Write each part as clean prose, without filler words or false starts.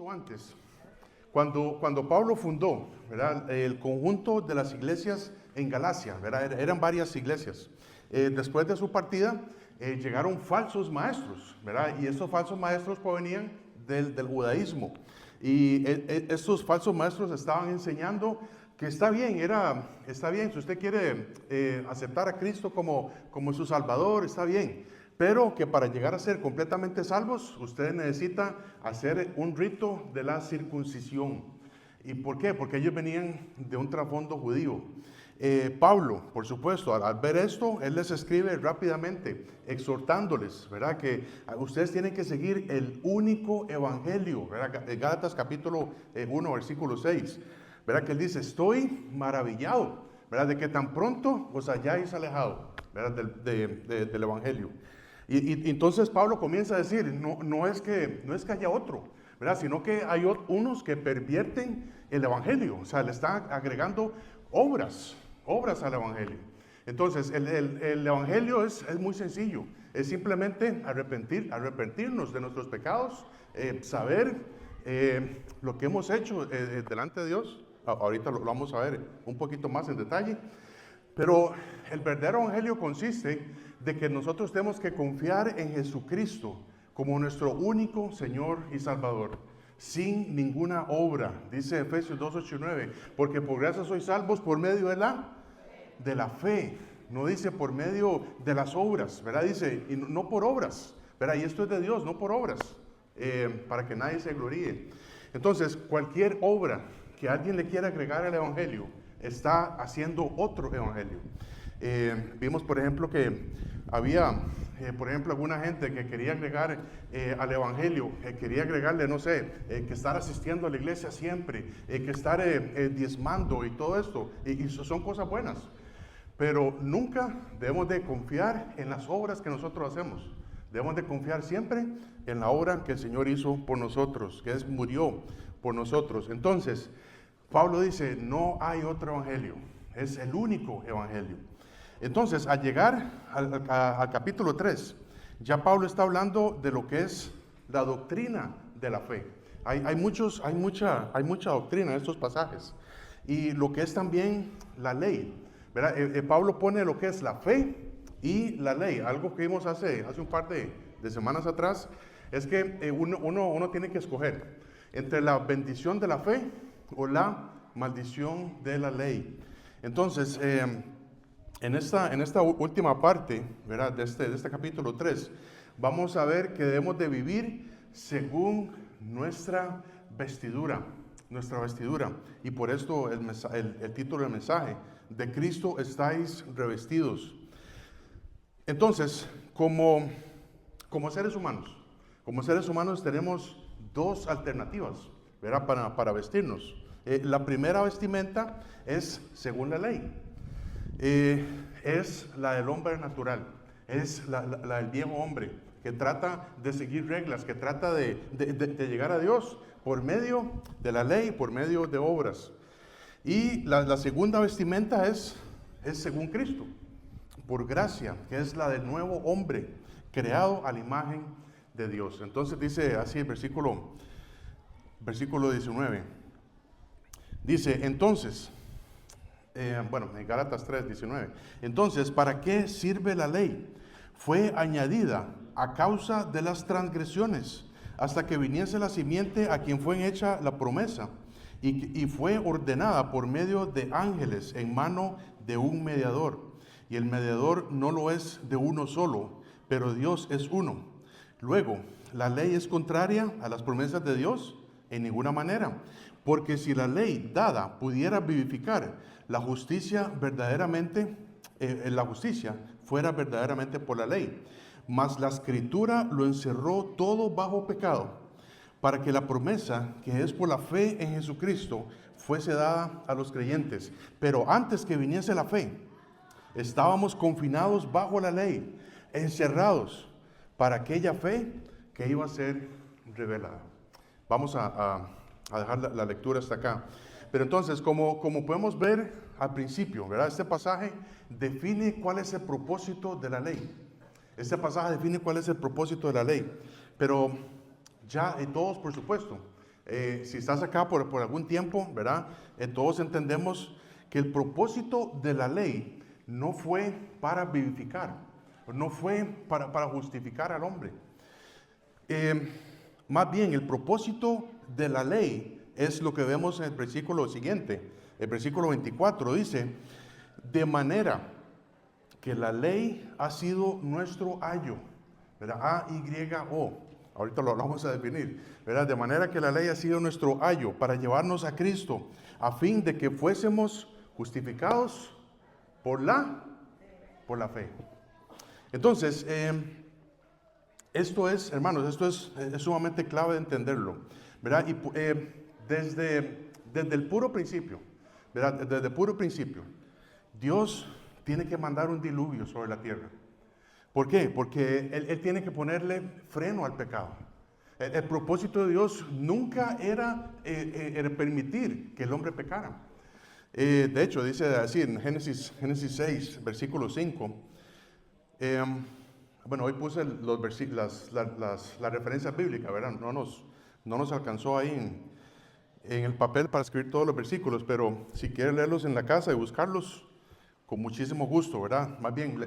poquito antes, cuando Pablo fundó, ¿verdad?, el conjunto de las iglesias en Galacia, ¿verdad?, eran varias iglesias. Después de su partida, llegaron falsos maestros, ¿verdad?, y esos falsos maestros provenían del judaísmo. Y estos falsos maestros estaban enseñando que está bien, si usted quiere aceptar a Cristo como su Salvador, está bien. Pero que para llegar a ser completamente salvos, usted necesita hacer un rito de la circuncisión. ¿Y por qué? Porque ellos venían de un trasfondo judío. Pablo, por supuesto, al ver esto, él les escribe rápidamente, exhortándoles, ¿verdad?, que ustedes tienen que seguir el único evangelio, ¿verdad? Gálatas capítulo 1, versículo 6, ¿verdad?, que él dice, estoy maravillado, ¿verdad?, de que tan pronto os hayáis alejado, ¿verdad?, del evangelio. Y entonces Pablo comienza a decir, no es que haya otro, ¿verdad?, sino que hay unos que pervierten el evangelio, o sea, le están agregando obras al evangelio. Entonces, el evangelio es muy sencillo, es simplemente arrepentirnos de nuestros pecados, saber lo que hemos hecho delante de Dios. Ahorita lo vamos a ver un poquito más en detalle. Pero el verdadero evangelio consiste de que nosotros tenemos que confiar en Jesucristo como nuestro único Señor y Salvador, sin ninguna obra, dice Efesios 2, 8 y 9, porque por gracia sois salvos por medio de la fe, no dice por medio de las obras, ¿verdad? Dice, y no por obras, ¿verdad? Y esto es de Dios, no por obras, para que nadie se gloríe. Entonces, cualquier obra que alguien le quiera agregar al evangelio, está haciendo otro evangelio. Vimos, por ejemplo, que había, por ejemplo, alguna gente que quería agregar al evangelio, quería agregarle, no sé, que estar asistiendo a la iglesia siempre, que estar diezmando y todo esto, y son cosas buenas. Pero nunca debemos de confiar en las obras que nosotros hacemos. Debemos de confiar siempre en la obra que el Señor hizo por nosotros, que murió por nosotros. Entonces, Pablo dice, no hay otro evangelio, es el único evangelio. Entonces, al llegar al capítulo 3, ya Pablo está hablando de lo que es la doctrina de la fe. Hay mucha doctrina en estos pasajes. Y lo que es también la ley, ¿verdad? Pablo pone lo que es la fe y la ley. Algo que vimos hace un par de semanas atrás, es que uno tiene que escoger entre la bendición de la fe o la maldición de la ley. Entonces, en esta última parte, ¿verdad?, de este capítulo 3, vamos a ver que debemos de vivir según nuestra vestidura. Y por esto el título del mensaje, de Cristo estáis revestidos. Entonces, como seres humanos tenemos dos alternativas, ¿verdad?, para vestirnos. La primera vestimenta es según la ley. Es la del hombre natural, es la del viejo hombre, que trata de seguir reglas, que trata de llegar a Dios por medio de la ley, por medio de obras. Y la segunda vestimenta es según Cristo, por gracia, que es la del nuevo hombre, creado a la imagen de Dios. Entonces dice así el versículo 19. Dice, entonces, en Gálatas 3, 19. Entonces, ¿para qué sirve la ley? Fue añadida a causa de las transgresiones, hasta que viniese la simiente a quien fue hecha la promesa, y fue ordenada por medio de ángeles en mano de un mediador. Y el mediador no lo es de uno solo, pero Dios es uno. Luego, ¿la ley es contraria a las promesas de Dios? En ninguna manera. Porque si la ley dada pudiera vivificar, la justicia fuera verdaderamente por la ley. Mas la escritura lo encerró todo bajo pecado, para que la promesa, que es por la fe en Jesucristo, fuese dada a los creyentes. Pero antes que viniese la fe, estábamos confinados bajo la ley, encerrados para aquella fe que iba a ser revelada. Vamos a dejar la lectura hasta acá. Pero entonces, como podemos ver al principio, ¿verdad?, este pasaje define cuál es el propósito de la ley. Este pasaje define cuál es el propósito de la ley. Pero ya todos, por supuesto, Si estás acá por algún tiempo, ¿verdad? Todos entendemos que el propósito de la ley no fue para vivificar, no fue para justificar al hombre. Más bien, el propósito de la ley es lo que vemos en el versículo siguiente. El versículo 24 dice, de manera que la ley ha sido nuestro ayo, ¿verdad? A-Y-O. Ahorita lo vamos a definir, ¿verdad? De manera que la ley ha sido nuestro ayo para llevarnos a Cristo, a fin de que fuésemos justificados por la fe. Entonces, esto es, hermanos, esto es sumamente clave de entenderlo, ¿verdad? Y desde el puro principio, ¿verdad? Desde el puro principio, Dios tiene que mandar un diluvio sobre la tierra. ¿Por qué? Porque Él tiene que ponerle freno al pecado. El propósito de Dios nunca era permitir que el hombre pecara. De hecho, dice así en Génesis 6, versículo 5. Bueno, hoy puse la referencia bíblica, ¿verdad? No nos alcanzó ahí en el papel para escribir todos los versículos, pero si quiere leerlos en la casa y buscarlos, con muchísimo gusto, ¿verdad? Más bien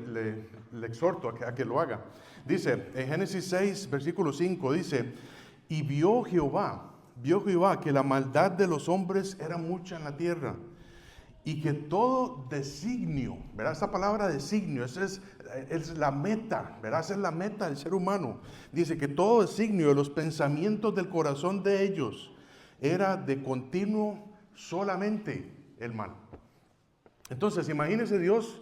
le exhorto a que lo haga. Dice, en Génesis 6, versículo 5, dice, y vio Jehová que la maldad de los hombres era mucha en la tierra, y que todo designio, ¿verdad? Esta palabra designio, esa es la meta, ¿verdad? Esa es la meta del ser humano. Dice que todo designio de los pensamientos del corazón de ellos era de continuo solamente el mal. Entonces, imagínese Dios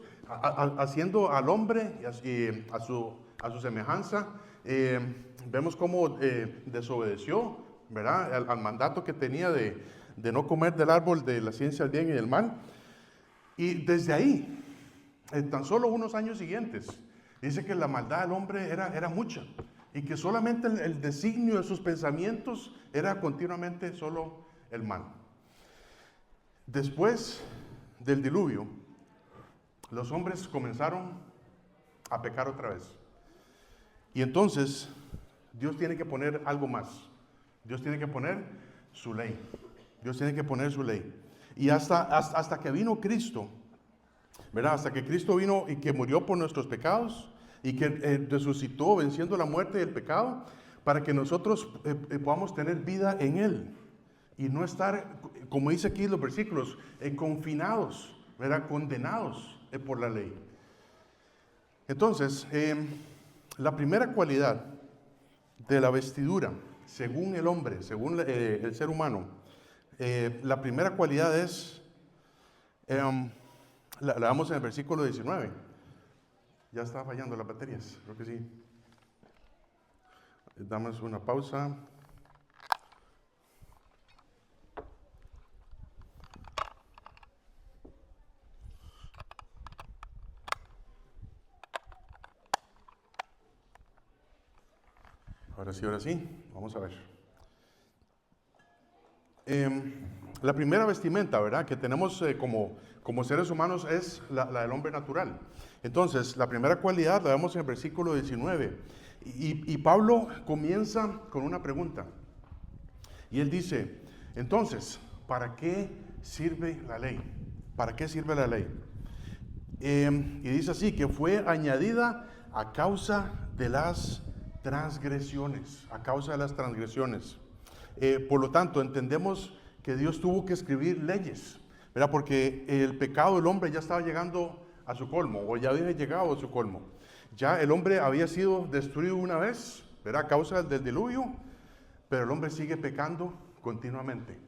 haciendo al hombre y a su semejanza. Vemos cómo desobedeció, ¿verdad? Al mandato que tenía de no comer del árbol de la ciencia del bien y del mal. Y desde ahí, en tan solo unos años siguientes, dice que la maldad del hombre era mucha y que solamente el designio de sus pensamientos era continuamente solo el mal. Después del diluvio, los hombres comenzaron a pecar otra vez. Y entonces, Dios tiene que poner algo más. Dios tiene que poner su ley. Dios tiene que poner su ley. Y hasta que vino Cristo, ¿verdad? Hasta que Cristo vino y que murió por nuestros pecados y que resucitó venciendo la muerte y el pecado, para que nosotros podamos tener vida en Él y no estar, como dice aquí en los versículos, confinados, ¿verdad? Condenados por la ley. Entonces, la primera cualidad de la vestidura, según el hombre, según el ser humano, la primera cualidad es, la damos en el versículo 19. Ya está fallando las baterías, creo que sí. Damos una pausa. Ahora sí, vamos a ver. La primera vestimenta, ¿verdad?, que tenemos como seres humanos es la del hombre natural. Entonces, la primera cualidad la vemos en el versículo 19. Y Pablo comienza con una pregunta. Y él dice, entonces, ¿para qué sirve la ley? ¿Para qué sirve la ley? Y dice así, que fue añadida a causa de las transgresiones, a causa de las transgresiones. Por lo tanto, entendemos que Dios tuvo que escribir leyes, ¿verdad? Porque el pecado del hombre ya estaba llegando a su colmo, o ya había llegado a su colmo. Ya el hombre había sido destruido una vez, ¿verdad?, a causa del diluvio, pero el hombre sigue pecando continuamente,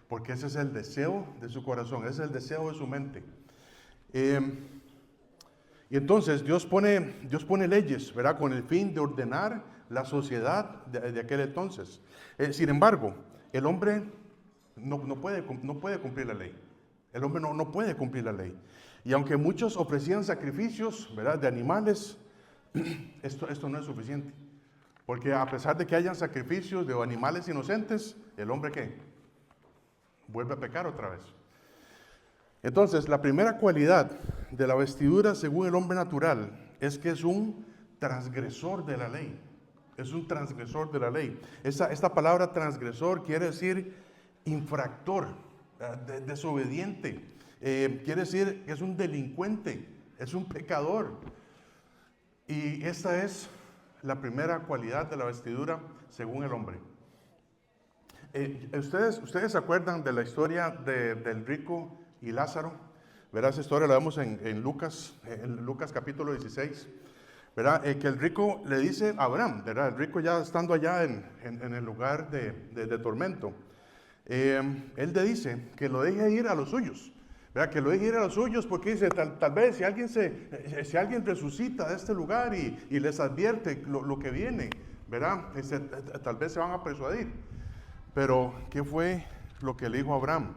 porque ese es el deseo de su corazón, ese es el deseo de su mente. Y entonces Dios pone leyes, ¿verdad?, con el fin de ordenar la sociedad de aquel entonces. Sin embargo, el hombre no puede cumplir la ley. El hombre no puede cumplir la ley. Y aunque muchos ofrecían sacrificios, ¿verdad?, de animales, esto no es suficiente. Porque a pesar de que hayan sacrificios de animales inocentes, el hombre ¿qué? Vuelve a pecar otra vez. Entonces, la primera cualidad de la vestidura según el hombre natural es que es un transgresor de la ley. es un transgresor de la ley. Esta palabra transgresor quiere decir infractor, desobediente. Quiere decir que es un delincuente, es un pecador. Y esta es la primera cualidad de la vestidura según el hombre. ¿Ustedes se acuerdan de la historia del rico y Lázaro? ¿Verdad? Esa historia la vemos en Lucas capítulo 16. ¿Verdad? Que el rico le dice a Abraham, ¿verdad? El rico ya estando allá en el lugar de tormento, él le dice que lo deje ir a los suyos, ¿verdad? Que lo deje ir a los suyos porque dice, tal vez si alguien resucita de este lugar y les advierte lo que viene, ¿verdad? Tal vez se van a persuadir. Pero, ¿qué fue lo que le dijo Abraham?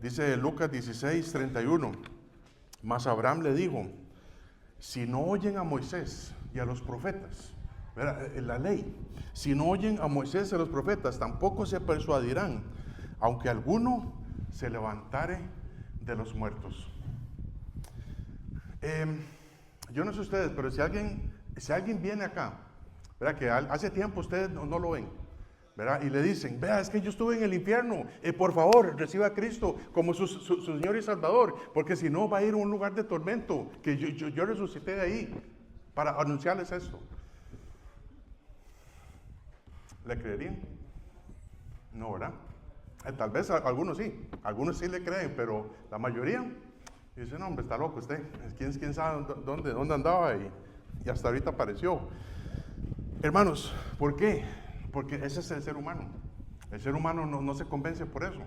Dice Lucas 16:31, mas Abraham le dijo, si no oyen a Moisés y a los profetas, ¿verdad? La ley, si no oyen a Moisés y a los profetas, tampoco se persuadirán, aunque alguno se levantare de los muertos. Yo no sé ustedes, pero si alguien viene acá, ¿verdad? Que hace tiempo ustedes no lo ven, ¿verdad? Y le dicen, vea, es que yo estuve en el infierno, por favor, reciba a Cristo como su Señor y Salvador, porque si no va a ir a un lugar de tormento, que yo resucité de ahí, para anunciarles esto. ¿Le creerían? No, ¿verdad? Tal vez algunos sí le creen, pero la mayoría dicen, no, hombre, está loco usted, ¿quién sabe dónde andaba y hasta ahorita apareció? Hermanos, ¿por qué? Porque ese es el ser humano. El ser humano no se convence por eso.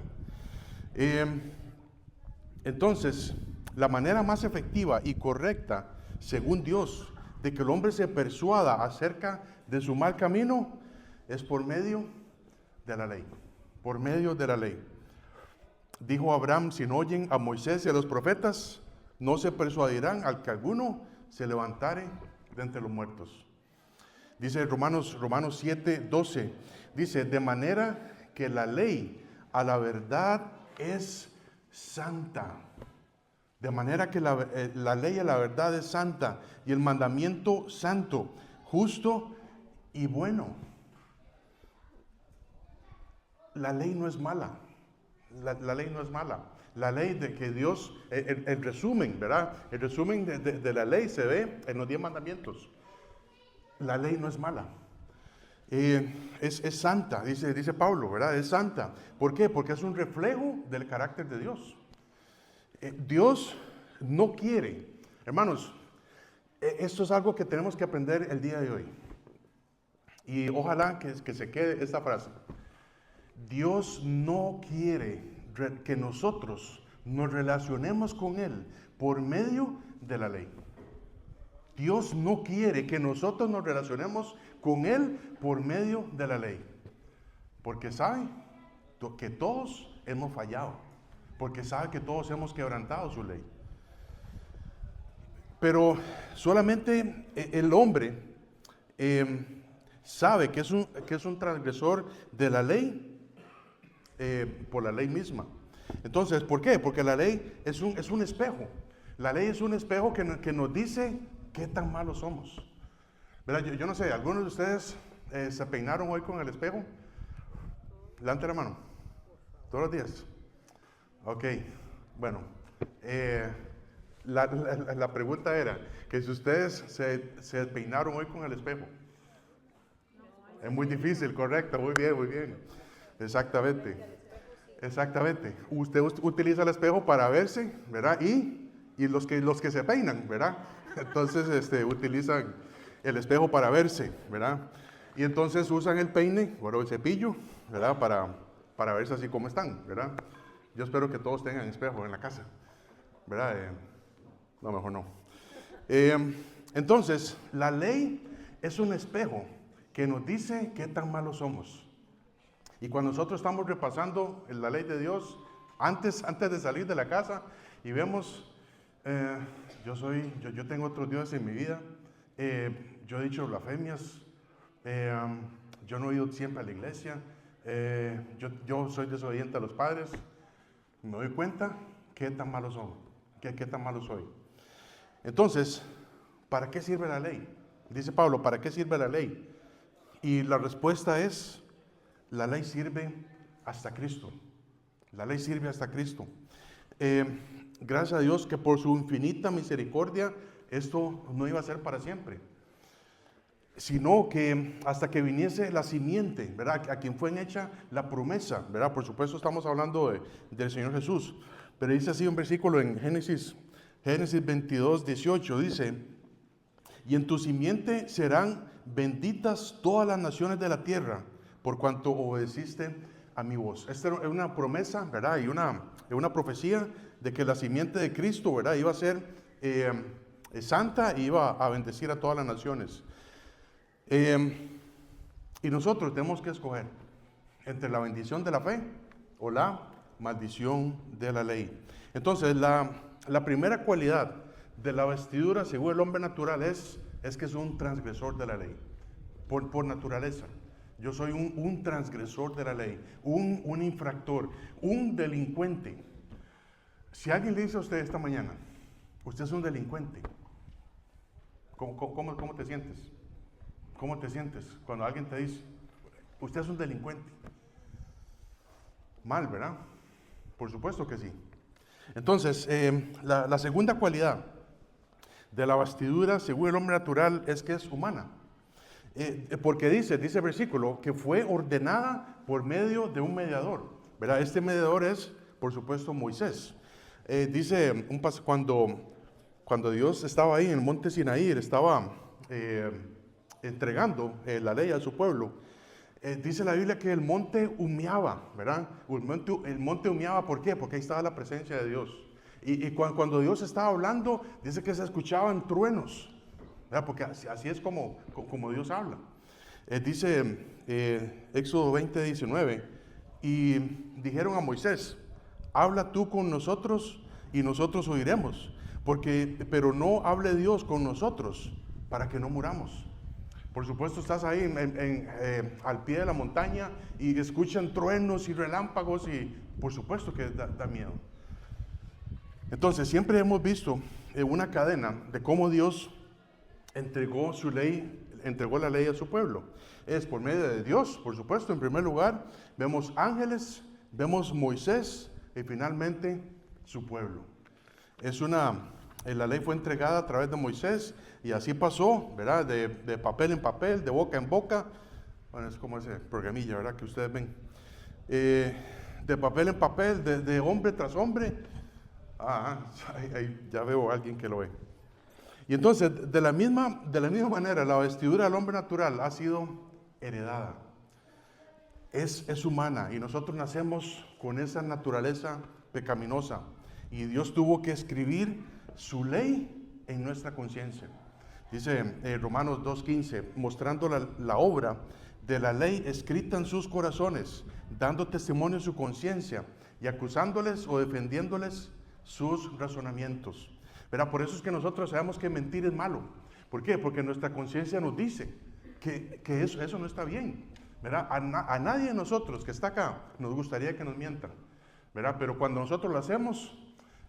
Entonces, la manera más efectiva y correcta, según Dios, de que el hombre se persuada acerca de su mal camino, es por medio de la ley. Por medio de la ley. Dijo Abraham, si no oyen a Moisés y a los profetas, no se persuadirán al que alguno se levantare de entre los muertos. Dice Romanos 7:12, dice, de manera que la ley a la verdad es santa. De manera que la ley a la verdad es santa y el mandamiento santo, justo y bueno. La ley no es mala. La ley no es mala. La ley de que Dios, el resumen, ¿verdad? El resumen de la ley se ve en los 10 mandamientos. La ley no es mala. Es santa, dice Pablo, ¿verdad? Es santa. ¿Por qué? Porque es un reflejo del carácter de Dios. Dios no quiere, hermanos, esto es algo que tenemos que aprender el día de hoy. Y ojalá que se quede esta frase. Dios no quiere que nosotros nos relacionemos con Él por medio de la ley. Dios no quiere que nosotros nos relacionemos con Él por medio de la ley. Porque sabe que todos hemos fallado. Porque sabe que todos hemos quebrantado su ley. Pero solamente el hombre sabe que es un transgresor de la ley por la ley misma. Entonces, ¿por qué? Porque la ley es un espejo. La ley es un espejo que nos dice qué tan malos somos. ¿Verdad? Yo no sé, ¿algunos de ustedes se peinaron hoy con el espejo? Levante la mano. ¿Todos los días? Ok, bueno. La pregunta era que si ustedes se peinaron hoy con el espejo. Es muy difícil, correcto, muy bien. Exactamente. Usted utiliza el espejo para verse, ¿verdad? Y los que se peinan, ¿verdad? Entonces utilizan el espejo para verse, ¿verdad? Y entonces usan el peine, bueno, el cepillo, ¿verdad? Para verse así como están, ¿verdad? Yo espero que todos tengan espejo en la casa, ¿verdad? No, mejor no. Entonces, la ley es un espejo que nos dice qué tan malos somos. Y cuando nosotros estamos repasando la ley de Dios, antes de salir de la casa, y vemos, yo tengo otros dioses en mi vida, yo he dicho blasfemias, yo no he ido siempre a la iglesia, yo soy desobediente a los padres, me doy cuenta qué tan malos son, qué tan malo soy. Entonces, ¿para qué sirve la ley? Dice Pablo, ¿para qué sirve la ley? Y la respuesta es, la ley sirve hasta Cristo. La ley sirve hasta Cristo. Gracias a Dios que por su infinita misericordia esto no iba a ser para siempre, sino que hasta que viniese la simiente, ¿verdad? A quien fue hecha la promesa, ¿verdad? Por supuesto estamos hablando del Señor Jesús, pero dice así un versículo en Génesis 22, 18, dice: y en tu simiente serán benditas todas las naciones de la tierra, por cuanto obedeciste a mi voz. Esta es una promesa, ¿verdad? Y una profecía de que la simiente de Cristo, ¿verdad? Iba a ser santa y iba a bendecir a todas las naciones. Y nosotros tenemos que escoger entre la bendición de la fe o la maldición de la ley. Entonces, la primera cualidad de la vestidura, según el hombre natural, es que es un transgresor de la ley, por naturaleza. Yo soy un transgresor de la ley, un infractor, un delincuente. Si alguien le dice a usted esta mañana, usted es un delincuente, ¿cómo te sientes? ¿Cómo te sientes cuando alguien te dice, usted es un delincuente? Mal, ¿verdad? Por supuesto que sí. Entonces, la segunda cualidad de la vestidura, según el hombre natural, es que es humana. Porque dice el versículo, que fue ordenada por medio de un mediador, ¿verdad? Este mediador es, por supuesto, Moisés. Dice cuando Dios estaba ahí en el monte Sinaí, él estaba entregando la ley a su pueblo. Dice la Biblia que el monte humeaba, ¿verdad? El monte humeaba, ¿por qué? Porque ahí estaba la presencia de Dios. Y cuando Dios estaba hablando, dice que se escuchaban truenos, ¿verdad? Porque así es como Dios habla. Dice Éxodo 20, 19, y dijeron a Moisés, habla tú con nosotros y nosotros oiremos, pero no hable Dios con nosotros para que no muramos. Por supuesto estás ahí al pie de la montaña y escuchan truenos y relámpagos y por supuesto que da miedo. Entonces siempre hemos visto una cadena de cómo Dios entregó la ley a su pueblo. Es por medio de Dios, por supuesto, en primer lugar. Vemos ángeles, vemos Moisés y finalmente su pueblo. La ley fue entregada a través de Moisés y así pasó, ¿verdad? De papel en papel, de boca en boca. Bueno, es como ese programilla, ¿verdad? Que ustedes ven. De papel en papel, de hombre tras hombre. Ahí ya veo a alguien que lo ve. Y entonces, de la misma manera, la vestidura del hombre natural ha sido heredada. Es humana y nosotros nacemos con esa naturaleza pecaminosa. Y Dios tuvo que escribir su ley en nuestra conciencia. Dice Romanos 2:15, mostrando la obra de la ley escrita en sus corazones, dando testimonio en su conciencia y acusándoles o defendiéndoles sus razonamientos. ¿Verdad? Por eso es que nosotros sabemos que mentir es malo. ¿Por qué? Porque nuestra conciencia nos dice que eso no está bien. ¿Verdad? A nadie de nosotros que está acá nos gustaría que nos mientan, ¿verdad? Pero cuando nosotros lo hacemos,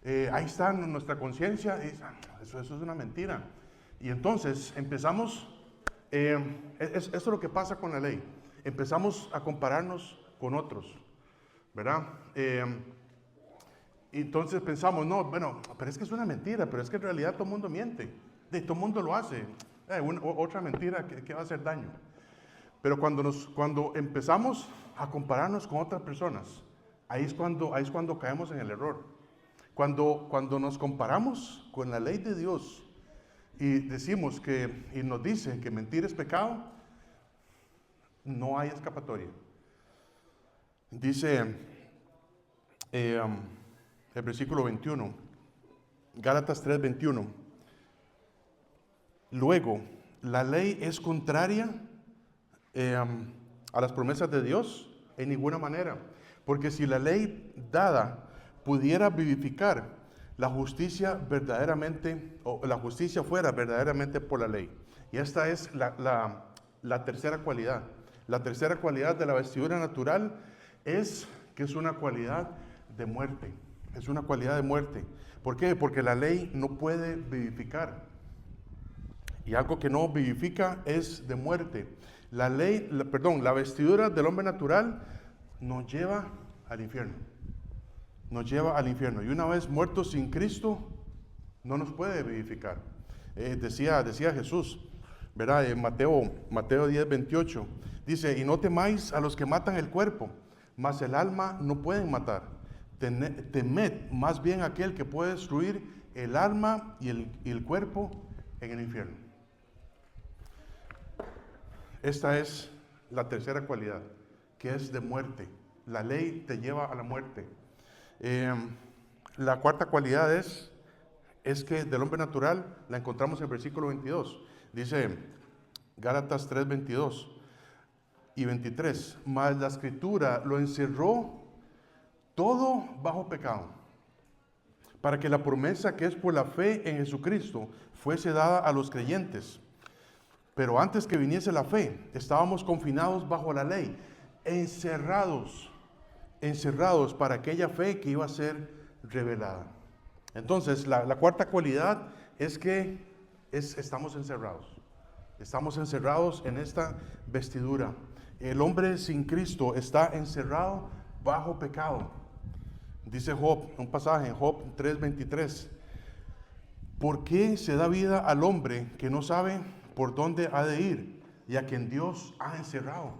ahí está nuestra conciencia y eso es una mentira. Y entonces empezamos, esto es lo que pasa con la ley. Empezamos a compararnos con otros, ¿verdad? Y entonces pensamos, no, bueno, pero es que es una mentira, pero es que en realidad todo el mundo miente. Todo el mundo lo hace. Otra mentira que va a hacer daño. Pero cuando empezamos a compararnos con otras personas, ahí es cuando caemos en el error. Cuando nos comparamos con la ley de Dios y decimos y nos dice que mentir es pecado, no hay escapatoria. Dice el versículo 21, Gálatas 3:21. Luego, la ley es contraria a las promesas de Dios en ninguna manera, porque si la ley dada pudiera vivificar, la justicia fuera verdaderamente por la ley. Y esta es la tercera cualidad. La tercera cualidad de la vestidura natural es que es una cualidad de muerte. Es una cualidad de muerte. ¿Por qué? Porque la ley no puede vivificar. Y algo que no vivifica es de muerte. La vestidura del hombre natural nos lleva al infierno. Nos lleva al infierno. Y una vez muertos sin Cristo, no nos puede vivificar. Decía Jesús, ¿verdad? En Mateo 10:28, dice: y no temáis a los que matan el cuerpo, mas el alma no pueden matar. Temed más bien aquel que puede destruir el alma y el cuerpo en el infierno. Esta es la tercera cualidad, que es de muerte. La ley te lleva a la muerte. La cuarta cualidad es que del hombre natural la encontramos en el versículo 22. Dice Gálatas 3:22 y 23. Mas la escritura lo encerró todo bajo pecado, para que la promesa que es por la fe en Jesucristo fuese dada a los creyentes. Pero antes que viniese la fe, estábamos confinados bajo la ley, encerrados para aquella fe que iba a ser revelada. Entonces, la cuarta cualidad es que estamos encerrados. Estamos encerrados en esta vestidura. El hombre sin Cristo está encerrado bajo pecado. Dice Job, un pasaje en Job 3:23. ¿Por qué se da vida al hombre que no sabe por dónde ha de ir y a quien Dios ha encerrado?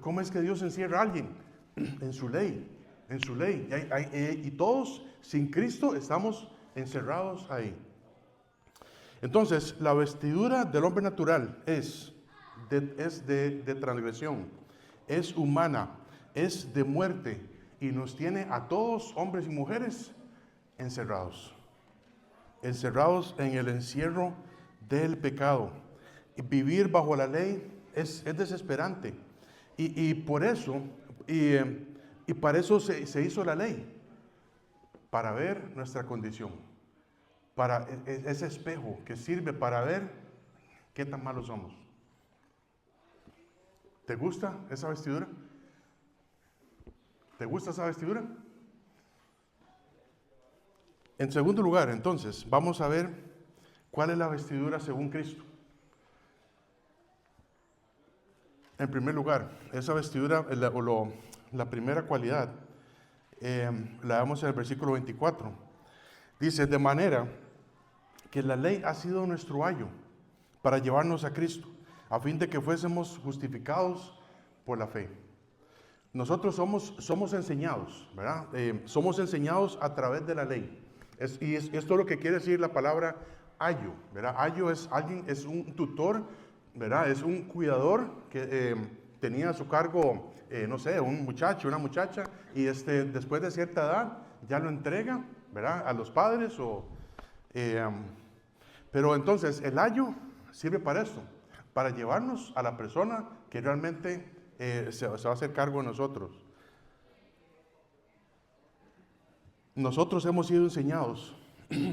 ¿Cómo es que Dios encierra a alguien? En su ley, en su ley. Y todos sin Cristo estamos encerrados ahí. Entonces, la vestidura del hombre natural es de transgresión, es humana, es de muerte y nos tiene a todos, hombres y mujeres, encerrados en el encierro del pecado. Y vivir bajo la ley es desesperante. Y por eso, y para eso se hizo la ley, para ver nuestra condición, para ese espejo que sirve para ver qué tan malos somos. ¿Te gusta esa vestidura? ¿Te gusta esa vestidura? En segundo lugar, entonces, vamos a ver cuál es la vestidura según Cristo. En primer lugar, esa vestidura, la primera cualidad, la vemos en el versículo 24. Dice: de manera que la ley ha sido nuestro ayo para llevarnos a Cristo, a fin de que fuésemos justificados por la fe. Nosotros somos enseñados, ¿verdad? Somos enseñados a través de la ley. Esto es lo que quiere decir la palabra ayo, ¿verdad? Ayo es alguien, es un tutor, ¿verdad? Es un cuidador que tenía a su cargo, no sé, un muchacho, una muchacha, y después de cierta edad ya lo entrega, ¿verdad? A los padres pero entonces el ayo sirve para esto, para llevarnos a la persona que realmente se va a hacer cargo de nosotros. Nosotros hemos sido enseñados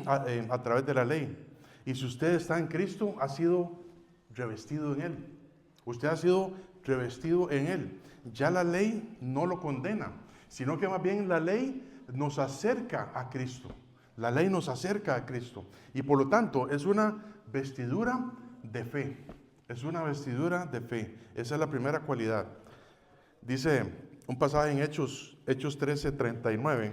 a través de la ley. Y si usted está en Cristo, ha sido revestido en Él. Usted ha sido revestido en Él. Ya la ley no lo condena, sino que más bien la ley nos acerca a Cristo. La ley nos acerca a Cristo. Y por lo tanto, es una vestidura de fe. Es una vestidura de fe. Esa es la primera cualidad. Dice un pasaje en Hechos 13:39.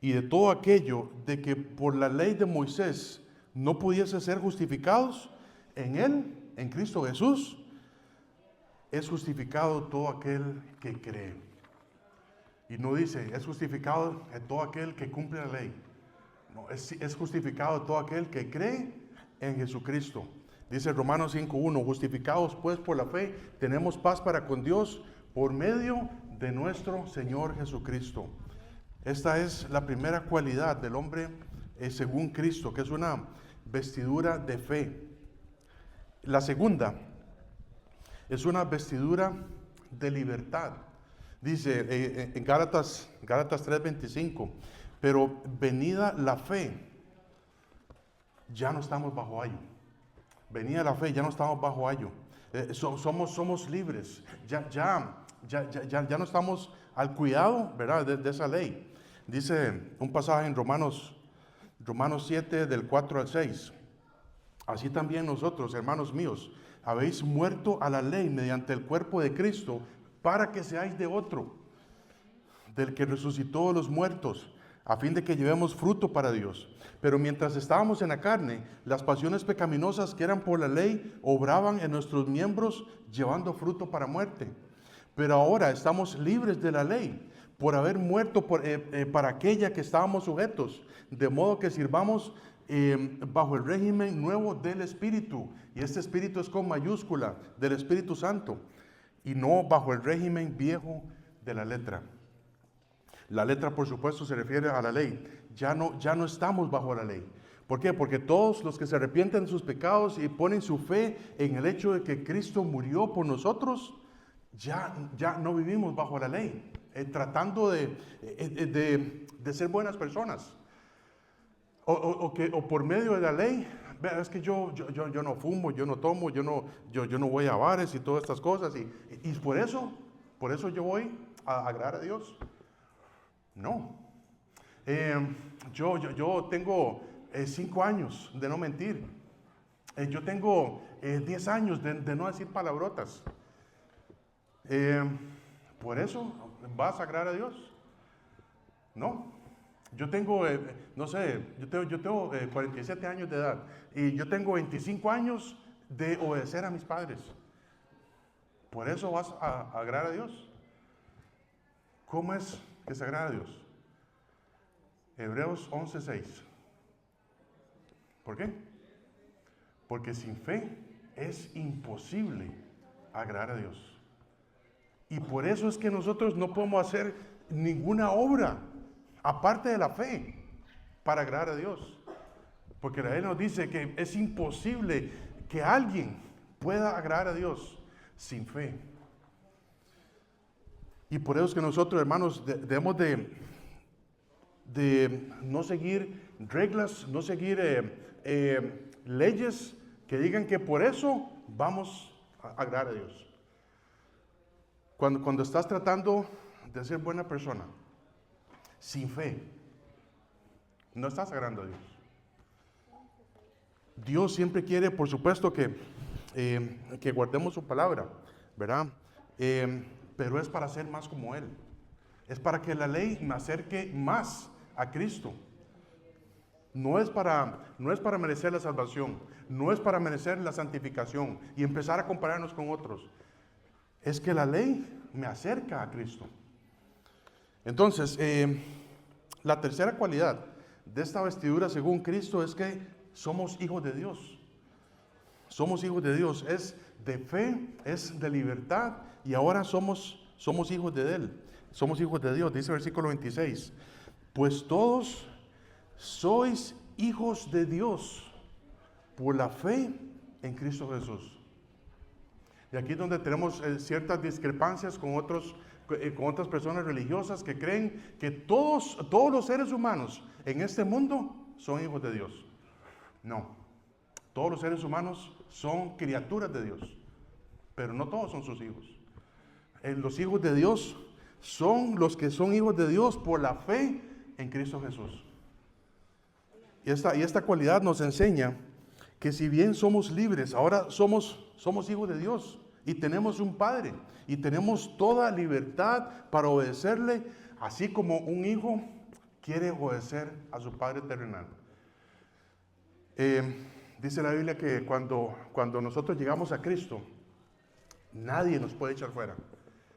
Y de todo aquello de que por la ley de Moisés no pudiese ser justificados, en Él, en Cristo Jesús, es justificado todo aquel que cree. Y no dice, es justificado todo aquel que cumple la ley. No, es justificado todo aquel que cree en Jesucristo. Dice Romanos 5:1, justificados pues por la fe, tenemos paz para con Dios por medio de nuestro Señor Jesucristo. Esta es la primera cualidad del hombre según Cristo, que es una vestidura de fe. La segunda es una vestidura de libertad. Dice en Gálatas 3:25, pero venida la fe, ya no estamos bajo ayo. Venida la fe, ya no estamos bajo ayo. Somos libres. Ya no estamos al cuidado, ¿verdad? de esa ley. Dice un pasaje en Romanos 7, del 4 al 6. Así también nosotros, hermanos míos, habéis muerto a la ley mediante el cuerpo de Cristo, para que seáis de otro, del que resucitó de los muertos, a fin de que llevemos fruto para Dios. Pero mientras estábamos en la carne, las pasiones pecaminosas que eran por la ley obraban en nuestros miembros, llevando fruto para muerte. Pero ahora estamos libres de la ley, por haber muerto para aquella que estábamos sujetos, de modo que sirvamos bajo el régimen nuevo del Espíritu, y este Espíritu es con mayúscula, del Espíritu Santo, y no bajo el régimen viejo de la letra. La letra, por supuesto, se refiere a la ley. Ya no estamos bajo la ley. ¿Por qué? Porque todos los que se arrepienten de sus pecados y ponen su fe en el hecho de que Cristo murió por nosotros, ya no vivimos bajo la ley, tratando de ser buenas personas. O por medio de la ley, vea, es que yo no fumo, yo no tomo, yo no voy a bares y todas estas cosas. Y por eso yo voy a agradar a Dios. No. Yo tengo 5 años de no mentir. Yo tengo 10 años de no decir palabrotas. ¿Por eso vas a agradar a Dios? No. Yo tengo, no sé, yo tengo 47 años de edad y yo tengo 25 años de obedecer a mis padres. ¿Por eso vas a agradar a Dios? ¿Cómo es que se agrada a Dios? Hebreos 11:6. ¿Por qué? Porque sin fe es imposible agradar a Dios. Y por eso es que nosotros no podemos hacer ninguna obra aparte de la fe para agradar a Dios. Porque la ley nos dice que es imposible que alguien pueda agradar a Dios sin fe. Y por eso es que nosotros, hermanos, debemos de no seguir reglas, no seguir leyes que digan que por eso vamos a agradar a Dios. Cuando estás tratando de ser buena persona, sin fe, no estás agradando a Dios. Dios siempre quiere, por supuesto, que guardemos su palabra, ¿verdad? Pero es para ser más como Él. Es para que la ley me acerque más a Cristo. No es para merecer la salvación, no es para merecer la santificación y empezar a compararnos con otros. Es que la ley me acerca a Cristo. Entonces, la tercera cualidad de esta vestidura según Cristo es que somos hijos de Dios. Somos hijos de Dios, es de fe, es de libertad y ahora somos hijos de Él. Somos hijos de Dios, dice el versículo 26. Pues todos sois hijos de Dios por la fe en Cristo Jesús. Y aquí es donde tenemos ciertas discrepancias con otras personas religiosas que creen que todos los seres humanos en este mundo son hijos de Dios. No, todos los seres humanos son criaturas de Dios, pero no todos son sus hijos. Los hijos de Dios son los que son hijos de Dios por la fe en Cristo Jesús. Y esta cualidad nos enseña que si bien somos libres, ahora somos hijos de Dios y tenemos un Padre y tenemos toda libertad para obedecerle, así como un hijo quiere obedecer a su Padre terrenal. Dice la Biblia que cuando nosotros llegamos a Cristo, nadie nos puede echar fuera.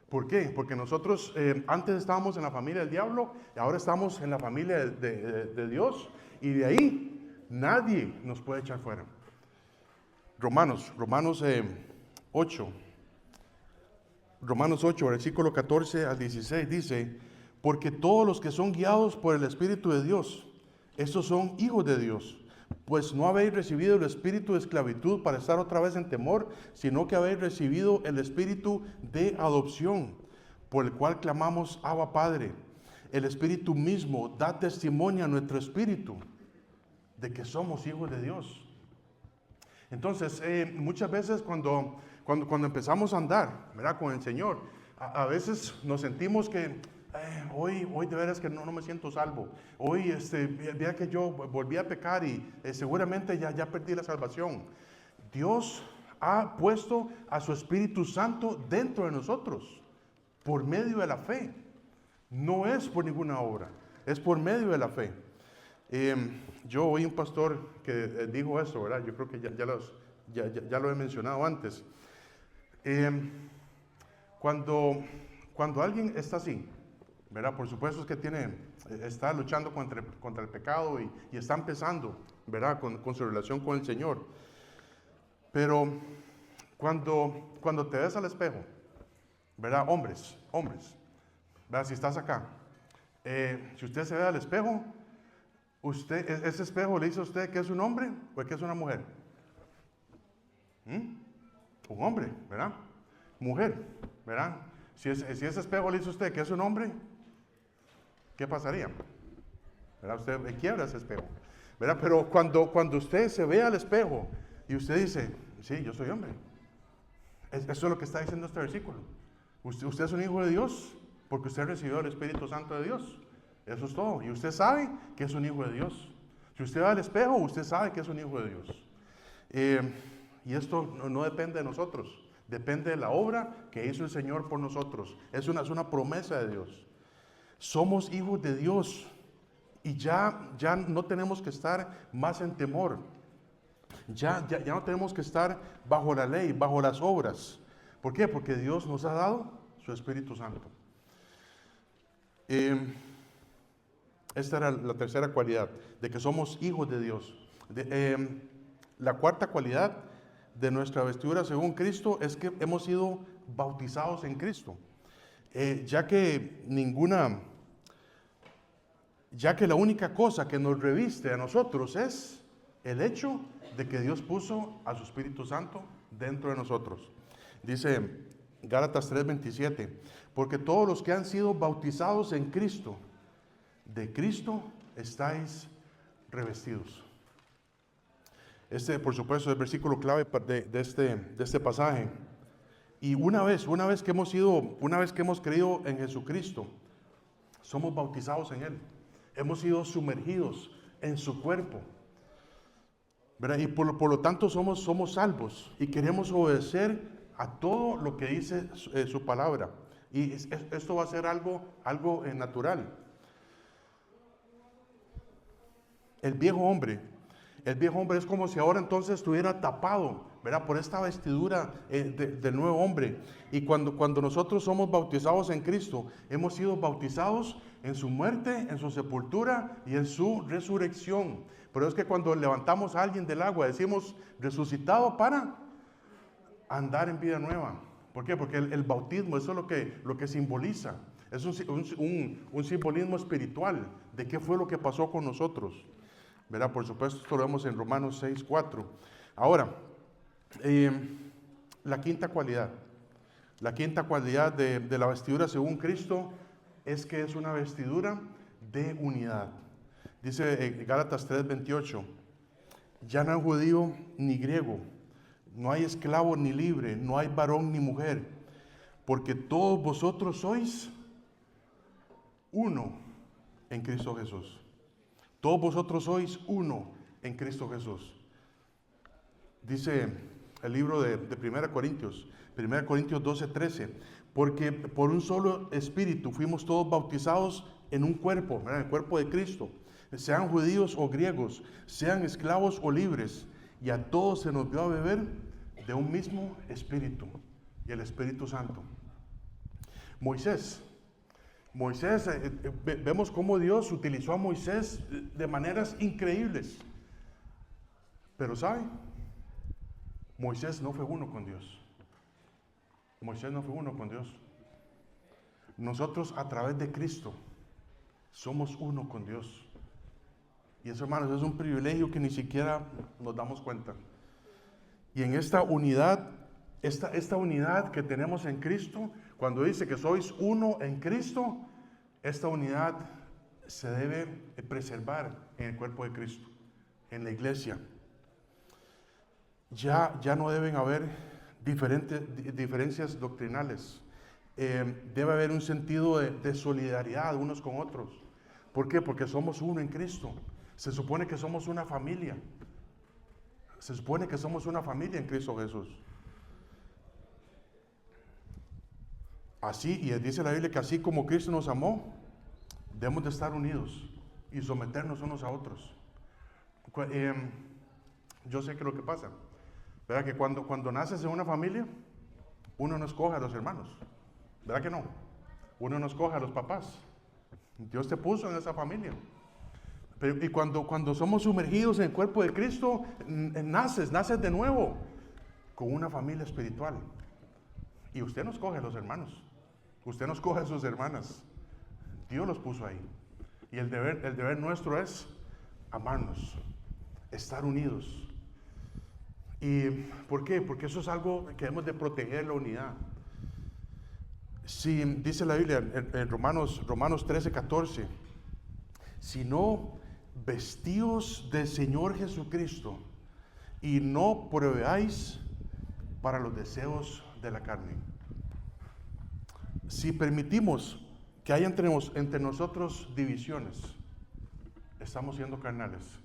¿Por qué? Porque nosotros antes estábamos en la familia del diablo y ahora estamos en la familia de Dios, y de ahí nadie nos puede echar fuera. Romanos 8, versículo 14 al 16 dice: porque todos los que son guiados por el Espíritu de Dios, estos son hijos de Dios. Pues no habéis recibido el espíritu de esclavitud para estar otra vez en temor, sino que habéis recibido el espíritu de adopción, por el cual clamamos: Abba, Padre. El Espíritu mismo da testimonio a nuestro espíritu de que somos hijos de Dios. Entonces, muchas veces cuando empezamos a andar, ¿verdad?, con el Señor, a veces nos sentimos que hoy de veras que no me siento salvo. Hoy vea que yo volví a pecar y seguramente ya perdí la salvación. Dios ha puesto a su Espíritu Santo dentro de nosotros, por medio de la fe. No es por ninguna obra, es por medio de la fe. Yo oí un pastor que dijo eso, ¿verdad? Yo creo que ya lo he mencionado antes. Cuando alguien está así, ¿verdad? Por supuesto es que está luchando contra el pecado y está empezando, ¿verdad? Con su relación con el Señor. Pero cuando te ves al espejo, ¿verdad? Hombres, ¿verdad? Si estás acá, si usted se ve al espejo, ese espejo le dice a usted que es un hombre o que es una mujer. Un hombre, ¿verdad? Mujer, ¿verdad? Si ese espejo le dice a usted que es un hombre, ¿qué pasaría? ¿Verdad? Usted quiebra ese espejo, ¿verdad? Pero cuando usted se ve al espejo y usted dice, sí, yo soy hombre. Eso es lo que está diciendo este versículo. Usted es un hijo de Dios porque usted recibió el Espíritu Santo de Dios. Eso es todo. Y usted sabe que es un hijo de Dios. Si usted va al espejo, usted sabe que es un hijo de Dios. Y esto no depende de nosotros. Depende de la obra que hizo el Señor por nosotros. Es una promesa de Dios. Somos hijos de Dios. Y ya no tenemos que estar más en temor. Ya no tenemos que estar bajo la ley, bajo las obras. ¿Por qué? Porque Dios nos ha dado su Espíritu Santo. Esta era la tercera cualidad, de que somos hijos de Dios. La cuarta cualidad de nuestra vestidura según Cristo es que hemos sido bautizados en Cristo. Ya que la única cosa que nos reviste a nosotros es el hecho de que Dios puso a su Espíritu Santo dentro de nosotros. Dice Gálatas 3:27, porque todos los que han sido bautizados en Cristo, de Cristo estáis revestidos. Por supuesto, es el versículo clave de este pasaje. Y una vez que hemos creído en Jesucristo, somos bautizados en Él. Hemos sido sumergidos en su cuerpo, ¿verdad? Y por lo tanto somos salvos y queremos obedecer a todo lo que dice su palabra. Y esto va a ser algo natural. El viejo hombre es como si ahora entonces estuviera tapado, ¿verdad? Por esta vestidura del nuevo hombre. Y cuando nosotros somos bautizados en Cristo, hemos sido bautizados en su muerte, en su sepultura y en su resurrección. Pero es que cuando levantamos a alguien del agua, decimos resucitado para andar en vida nueva. ¿Por qué? Porque el bautismo, eso es lo que simboliza. Es un simbolismo espiritual de qué fue lo que pasó con nosotros, ¿verdad? Por supuesto, esto lo vemos en Romanos 6:4. Ahora, la quinta cualidad de la vestidura según Cristo es que es una vestidura de unidad. Dice Gálatas 3:28, ya no hay judío ni griego, no hay esclavo ni libre, no hay varón ni mujer, porque todos vosotros sois uno en Cristo Jesús. Todos vosotros sois uno en Cristo Jesús. Dice el libro de 1 Corintios 12:13, porque por un solo espíritu fuimos todos bautizados en un cuerpo, ¿verdad? En el cuerpo de Cristo, sean judíos o griegos, sean esclavos o libres, y a todos se nos dio a beber de un mismo espíritu, y el Espíritu Santo. Moisés, vemos cómo Dios utilizó a Moisés de maneras increíbles. Pero ¿sabe? Moisés no fue uno con Dios. Nosotros a través de Cristo somos uno con Dios. Y eso, hermanos, es un privilegio que ni siquiera nos damos cuenta. Y en esta unidad que tenemos en Cristo, cuando dice que sois uno en Cristo, esta unidad se debe preservar en el cuerpo de Cristo, en la iglesia. Ya no deben haber diferencias doctrinales. Debe haber un sentido de solidaridad unos con otros. ¿Por qué? Porque somos uno en Cristo. Se supone que somos una familia. Se supone que somos una familia en Cristo Jesús. Así, y dice la Biblia que así como Cristo nos amó, debemos de estar unidos y someternos unos a otros. Yo sé que lo que pasa, ¿verdad? Que cuando naces en una familia, uno no escoge a los hermanos, ¿verdad que no? Uno no escoge a los papás. Dios te puso en esa familia. Y cuando somos sumergidos en el cuerpo de Cristo, naces de nuevo con una familia espiritual. Y usted no escoge a los hermanos, usted no escoge a sus hermanas. Dios los puso ahí. Y el deber nuestro es amarnos, estar unidos. ¿Y por qué? Porque eso es algo que debemos de proteger, la unidad. Si dice la Biblia en Romanos 13:14, sino vestíos del Señor Jesucristo y no proveáis para los deseos de la carne. Si permitimos que haya entre nosotros divisiones, estamos siendo carnales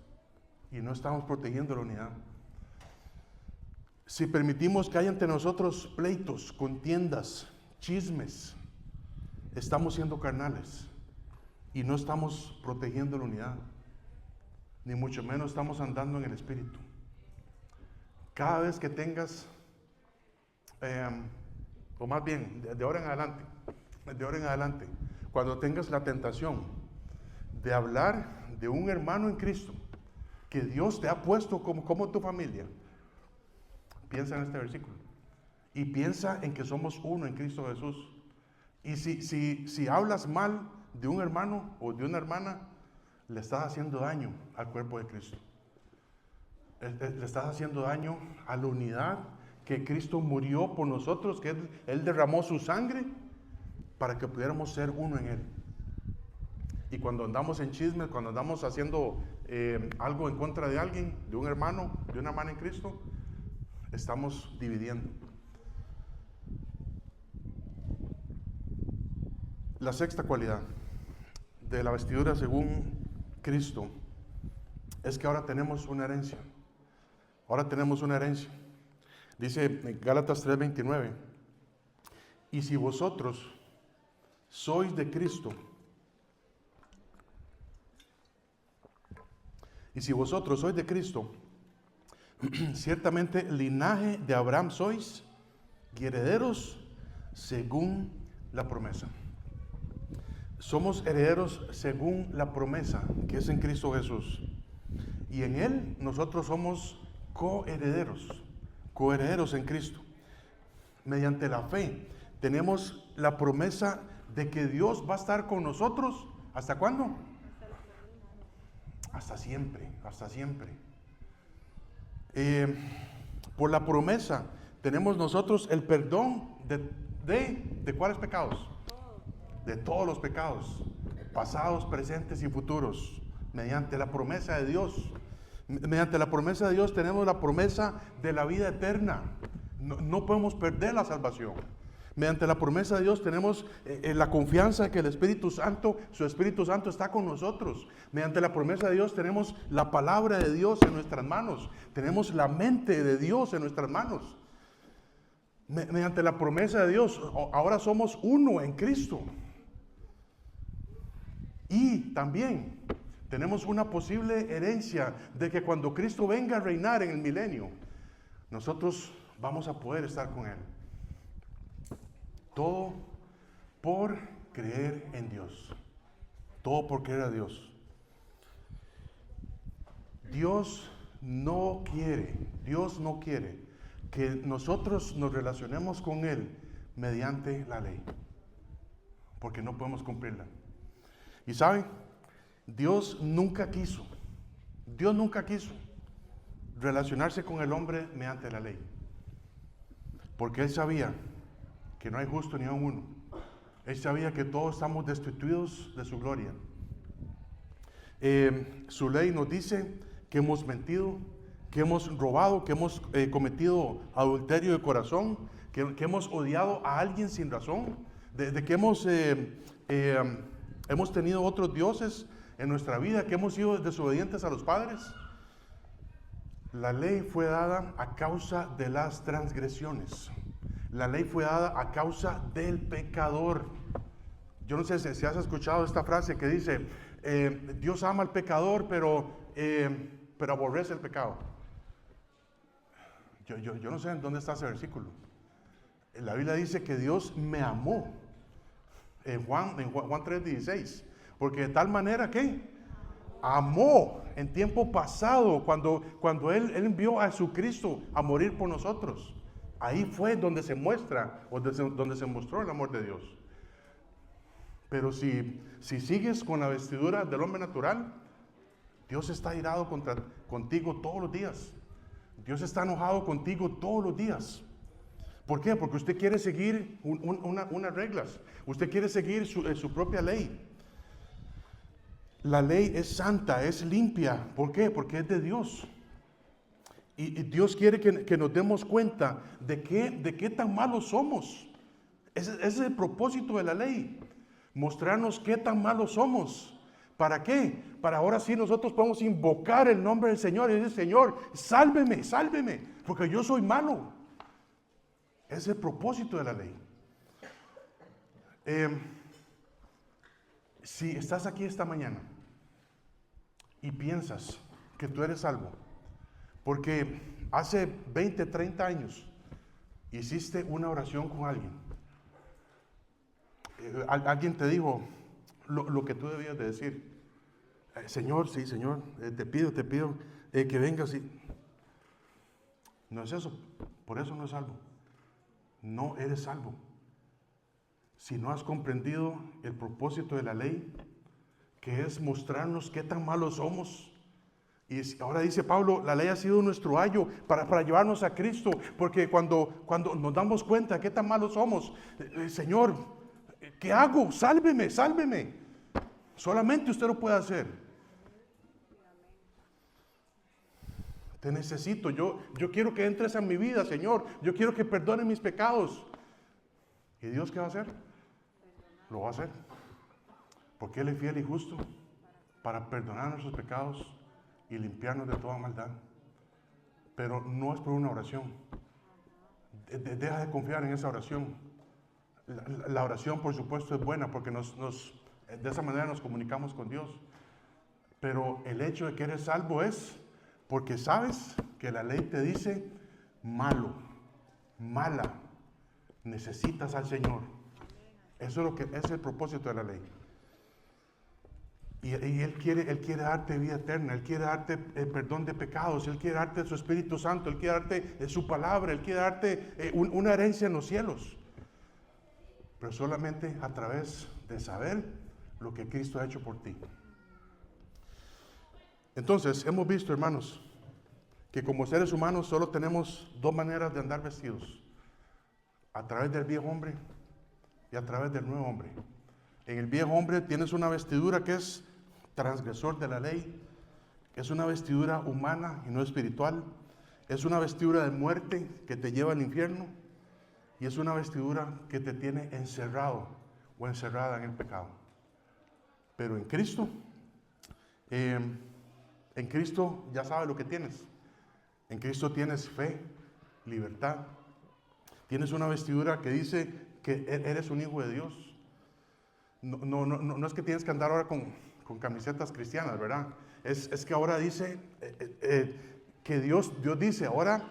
y no estamos protegiendo la unidad. Si permitimos que haya entre nosotros pleitos, contiendas, chismes, estamos siendo carnales y no estamos protegiendo la unidad, ni mucho menos estamos andando en el Espíritu. Cada vez que tengas, o más bien, de ahora en adelante, cuando tengas la tentación de hablar de un hermano en Cristo, que Dios te ha puesto como tu familia, piensa en este versículo y piensa en que somos uno en Cristo Jesús. Y si hablas mal de un hermano o de una hermana, le estás haciendo daño al cuerpo de Cristo. Le estás haciendo daño a la unidad que Cristo murió por nosotros, que Él derramó su sangre para que pudiéramos ser uno en Él. Y cuando andamos en chismes, cuando andamos haciendo algo en contra de alguien, de un hermano, de una hermana en Cristo, estamos dividiendo. La sexta cualidad de la vestidura según Cristo es que ahora tenemos una herencia. Ahora tenemos una herencia. Dice en Gálatas 3:29, y si vosotros sois de Cristo, ciertamente linaje de Abraham sois, y herederos según la promesa. Somos herederos según la promesa que es en Cristo Jesús. Y en Él nosotros somos coherederos en Cristo. Mediante la fe tenemos la promesa de que Dios va a estar con nosotros. ¿Hasta cuándo? Hasta siempre, hasta siempre. Por la promesa tenemos nosotros el perdón de ¿cuáles pecados? De todos los pecados, pasados, presentes y futuros, mediante la promesa de Dios. Mediante la promesa de Dios tenemos la promesa de la vida eterna. No podemos perder la salvación. Mediante la promesa de Dios tenemos la confianza que el Espíritu Santo, su Espíritu Santo está con nosotros. Mediante la promesa de Dios tenemos la palabra de Dios en nuestras manos. Tenemos la mente de Dios en nuestras manos. Mediante la promesa de Dios, ahora somos uno en Cristo. Y también tenemos una posible herencia de que cuando Cristo venga a reinar en el milenio, nosotros vamos a poder estar con Él. Todo por creer en Dios. Todo por creer a Dios. Dios no quiere que nosotros nos relacionemos con Él mediante la ley, porque no podemos cumplirla. Y ¿saben? Dios nunca quiso relacionarse con el hombre mediante la ley, porque Él sabía que no hay justo ni aun uno. Él sabía que todos estamos destituidos de su gloria. Su ley nos dice que hemos mentido, que hemos robado, que hemos cometido adulterio de corazón, que hemos odiado a alguien sin razón, de que hemos tenido otros dioses en nuestra vida, que hemos sido desobedientes a los padres. La ley fue dada a causa de las transgresiones. La ley fue dada a causa del pecador. Yo no sé si has escuchado esta frase que dice, Dios ama al pecador, pero aborrece el pecado. Yo no sé en dónde está ese versículo. La Biblia dice que Dios me amó. En Juan 3:16. Porque de tal manera que amó en tiempo pasado, cuando Él envió a Jesucristo a morir por nosotros. Ahí fue donde se muestra, o donde se mostró el amor de Dios. Pero si sigues con la vestidura del hombre natural, Dios está irado contigo todos los días. Dios está enojado contigo todos los días. ¿Por qué? Porque usted quiere seguir unas reglas. Usted quiere seguir su propia ley. La ley es santa, es limpia. ¿Por qué? Porque es de Dios. Y Dios quiere que nos demos cuenta de qué tan malos somos. Ese es el propósito de la ley. Mostrarnos qué tan malos somos. ¿Para qué? Para ahora sí nosotros podemos invocar el nombre del Señor y decir, Señor, sálveme, sálveme, porque yo soy malo. Es el propósito de la ley. Si estás aquí esta mañana y piensas que tú eres salvo, porque hace 20, 30 años hiciste una oración con alguien, alguien te dijo lo que tú debías de decir, Señor, sí, Señor, te pido que vengas. No es eso, por eso no es salvo. No eres salvo. Si no has comprendido el propósito de la ley, que es mostrarnos qué tan malos somos. Y ahora dice Pablo, la ley ha sido nuestro ayo para llevarnos a Cristo, porque cuando nos damos cuenta qué tan malos somos, Señor, ¿qué hago? Sálveme, sálveme. Solamente usted lo puede hacer. Te necesito, yo quiero que entres a mi vida, Señor. Yo quiero que perdone mis pecados. ¿Y Dios qué va a hacer? Lo va a hacer. Porque Él es fiel y justo para perdonar nuestros pecados y limpiarnos de toda maldad. Pero no es por una oración. Deja de confiar en esa oración. La oración, por supuesto, es buena porque de esa manera nos comunicamos con Dios. Pero el hecho de que eres salvo es porque sabes que la ley te dice malo, mala, necesitas al Señor. Eso es lo que es el propósito de la ley. Y Él quiere darte vida eterna, Él quiere darte perdón de pecados, Él quiere darte su Espíritu Santo, Él quiere darte su palabra, Él quiere darte una herencia en los cielos. Pero solamente a través de saber lo que Cristo ha hecho por ti. Entonces, hemos visto, hermanos, que como seres humanos solo tenemos dos maneras de andar vestidos. A través del viejo hombre y a través del nuevo hombre. En el viejo hombre tienes una vestidura que es transgresor de la ley, es una vestidura humana y no espiritual, es una vestidura de muerte que te lleva al infierno y es una vestidura que te tiene encerrado o encerrada en el pecado. Pero en Cristo ya sabes lo que tienes. En Cristo tienes fe, libertad. Tienes una vestidura que dice que eres un hijo de Dios. No es que tienes que andar ahora con camisetas cristianas, ¿verdad? Es que ahora dice que Dios dice, ahora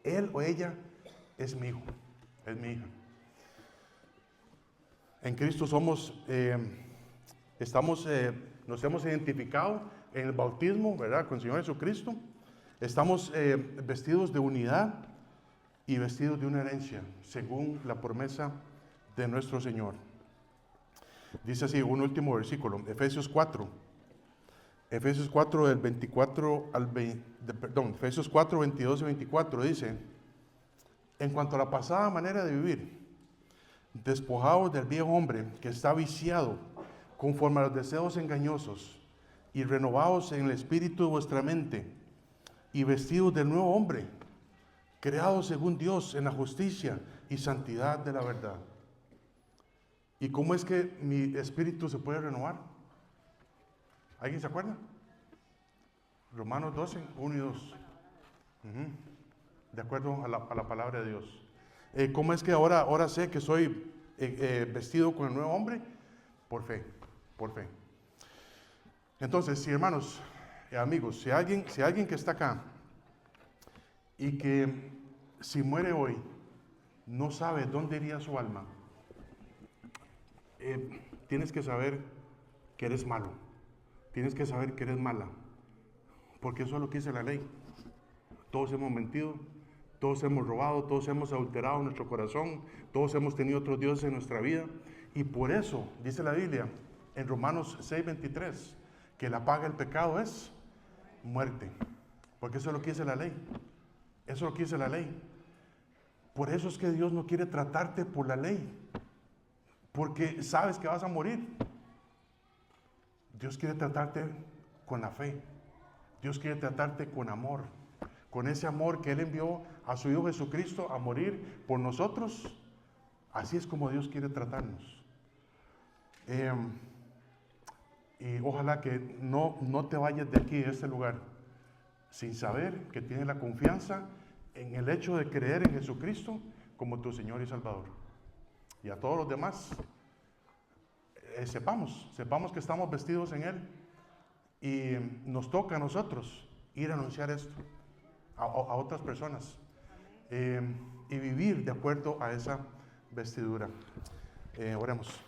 él o ella es mi hijo, es mi hija. En Cristo nos hemos identificado en el bautismo, ¿verdad? Con el Señor Jesucristo. Estamos vestidos de unidad y vestidos de una herencia, según la promesa de nuestro Señor. Dice así, un último versículo, Efesios 4 del 24 al 20, Efesios 4, 22 y 24 dice, en cuanto a la pasada manera de vivir, despojados del viejo hombre que está viciado conforme a los deseos engañosos y renovados en el espíritu de vuestra mente y vestidos del nuevo hombre, creados según Dios en la justicia y santidad de la verdad. ¿Y cómo es que mi espíritu se puede renovar? ¿Alguien se acuerda? Romanos 12, 1 y 2. De acuerdo a la palabra de Dios. ¿Cómo es que ahora sé que soy vestido con el nuevo hombre? Por fe, por fe. Entonces, sí, hermanos, amigos, si alguien que está acá y que si muere hoy no sabe dónde iría su alma, tienes que saber que eres malo, tienes que saber que eres mala, porque eso es lo que dice la ley. Todos hemos mentido, todos hemos robado, todos hemos adulterado nuestro corazón, todos hemos tenido otros dioses en nuestra vida, y por eso dice la Biblia en Romanos 6:23 que la paga del pecado es muerte, porque eso es lo que dice la ley. Eso es lo que dice la ley. Por eso es que Dios no quiere tratarte por la ley, porque sabes que vas a morir. Dios quiere tratarte con la fe. Dios quiere tratarte con amor, con ese amor que Él envió a su Hijo Jesucristo a morir por nosotros. Así es como Dios quiere tratarnos. Y ojalá que no te vayas de aquí, de este lugar, sin saber que tienes la confianza en el hecho de creer en Jesucristo como tu Señor y Salvador. Y a todos los demás, sepamos que estamos vestidos en Él, y nos toca a nosotros ir a anunciar esto a otras personas, y vivir de acuerdo a esa vestidura. Oremos.